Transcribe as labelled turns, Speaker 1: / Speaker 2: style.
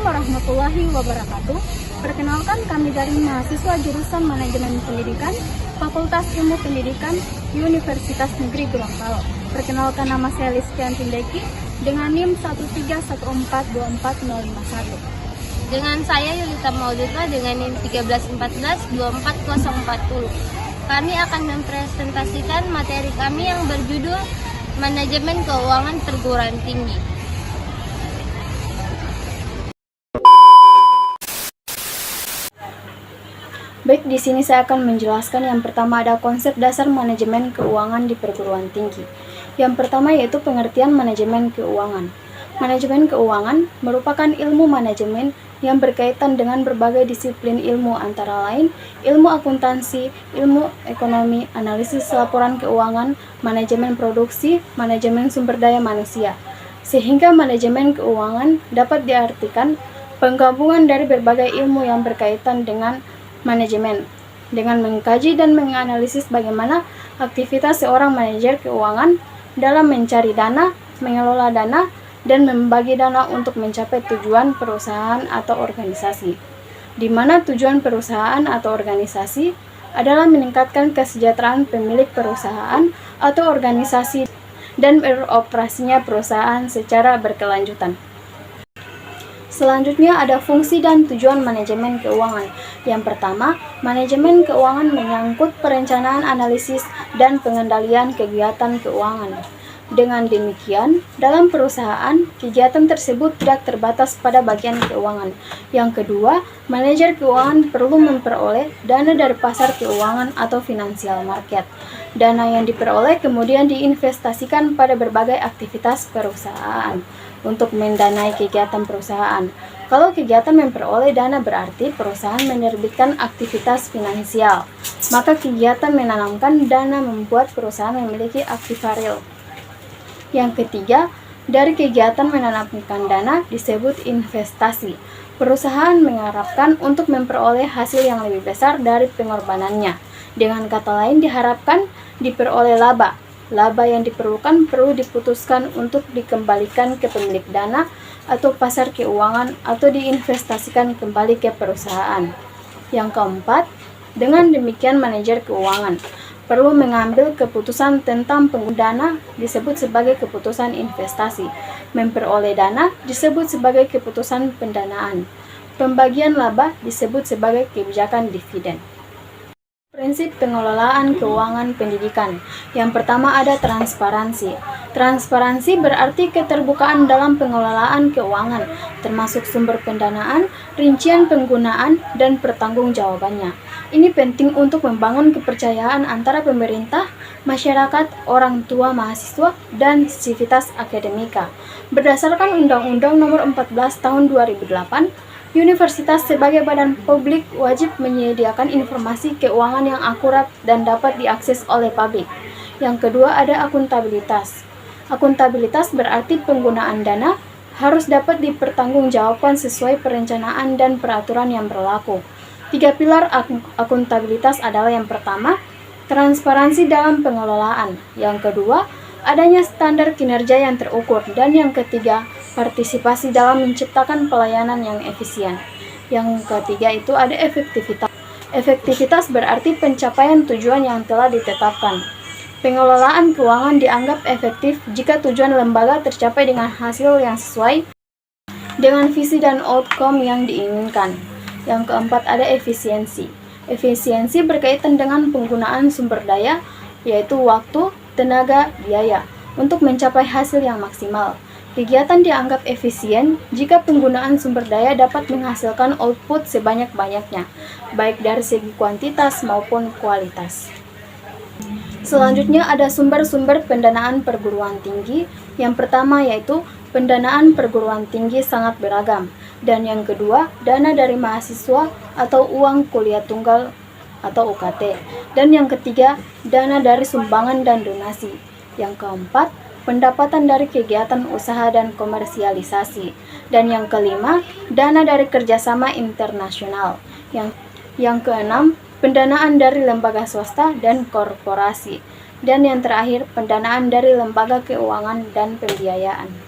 Speaker 1: warahmatullahi wabarakatuh. Perkenalkan, kami dari mahasiswa jurusan Manajemen Pendidikan, Fakultas Ilmu Pendidikan, Universitas Negeri Gorontalo. Perkenalkan, nama saya Listianti Deki dengan NIM 131424051.
Speaker 2: Dengan saya Yulita Maududla dengan NIM 131424040. Kami akan mempresentasikan materi kami yang berjudul Manajemen Keuangan Perguruan Tinggi.
Speaker 1: Baik, di sini saya akan menjelaskan yang pertama ada konsep dasar manajemen keuangan di perguruan tinggi. Yang pertama yaitu pengertian manajemen keuangan. Manajemen keuangan merupakan ilmu manajemen yang berkaitan dengan berbagai disiplin ilmu antara lain ilmu akuntansi, ilmu ekonomi, analisis laporan keuangan, manajemen produksi, manajemen sumber daya manusia. Sehingga manajemen keuangan dapat diartikan penggabungan dari berbagai ilmu yang berkaitan dengan manajemen, dengan mengkaji dan menganalisis bagaimana aktivitas seorang manajer keuangan dalam mencari dana, mengelola dana, dan membagi dana untuk mencapai tujuan perusahaan atau organisasi. Di mana tujuan perusahaan atau organisasi adalah meningkatkan kesejahteraan pemilik perusahaan atau organisasi dan beroperasinya perusahaan secara berkelanjutan. Selanjutnya ada fungsi dan tujuan manajemen keuangan. Yang pertama, manajemen keuangan menyangkut perencanaan, analisis, dan pengendalian kegiatan keuangan. Dengan demikian, dalam perusahaan, kegiatan tersebut tidak terbatas pada bagian keuangan. Yang kedua, manajer keuangan perlu memperoleh dana dari pasar keuangan atau financial market. Dana yang diperoleh kemudian diinvestasikan pada berbagai aktivitas perusahaan untuk mendanai kegiatan perusahaan. Kalau kegiatan memperoleh dana berarti perusahaan menerbitkan aktivitas finansial. Maka kegiatan menanamkan dana membuat perusahaan memiliki aktiva real. Yang ketiga, dari kegiatan menanamkan dana disebut investasi. Perusahaan mengharapkan untuk memperoleh hasil yang lebih besar dari pengorbanannya. Dengan kata lain diharapkan diperoleh laba. Laba yang diperlukan perlu diputuskan untuk dikembalikan ke pemilik dana atau pasar keuangan atau diinvestasikan kembali ke perusahaan. Yang keempat, dengan demikian manajer keuangan perlu mengambil keputusan tentang penggunaan dana disebut sebagai keputusan investasi. Memperoleh dana disebut sebagai keputusan pendanaan. Pembagian laba disebut sebagai kebijakan dividen. Prinsip pengelolaan keuangan pendidikan. Yang pertama ada transparansi. Transparansi berarti keterbukaan dalam pengelolaan keuangan, termasuk sumber pendanaan, rincian penggunaan, dan pertanggungjawabannya. Ini penting untuk membangun kepercayaan antara pemerintah, masyarakat, orang tua mahasiswa, dan sivitas akademika. Berdasarkan Undang-Undang Nomor 14 Tahun 2008, Universitas sebagai badan publik wajib menyediakan informasi keuangan yang akurat dan dapat diakses oleh publik. Yang kedua ada akuntabilitas. Akuntabilitas berarti penggunaan dana harus dapat dipertanggungjawabkan sesuai perencanaan dan peraturan yang berlaku. 3 pilar akuntabilitas adalah yang pertama, transparansi dalam pengelolaan. Yang kedua, adanya standar kinerja yang terukur. Dan yang ketiga, partisipasi dalam menciptakan pelayanan yang efisien. Yang ketiga itu ada efektivitas. Efektivitas berarti pencapaian tujuan yang telah ditetapkan. Pengelolaan keuangan dianggap efektif jika tujuan lembaga tercapai dengan hasil yang sesuai dengan visi dan outcome yang diinginkan. Yang keempat ada efisiensi. Efisiensi berkaitan dengan penggunaan sumber daya, yaitu waktu, tenaga, biaya, untuk mencapai hasil yang maksimal. Kegiatan dianggap efisien jika penggunaan sumber daya dapat menghasilkan output sebanyak-banyaknya, baik dari segi kuantitas maupun kualitas. Selanjutnya ada sumber-sumber pendanaan perguruan tinggi. Yang pertama yaitu pendanaan perguruan tinggi sangat beragam. Dan yang kedua, dana dari mahasiswa atau uang kuliah tunggal atau UKT. Dan yang ketiga, dana dari sumbangan dan donasi. Yang keempat, pendapatan dari kegiatan usaha dan komersialisasi. Dan yang kelima, dana dari kerjasama internasional. Yang keenam, pendanaan dari lembaga swasta dan korporasi. Dan yang terakhir, pendanaan dari lembaga keuangan dan pembiayaan.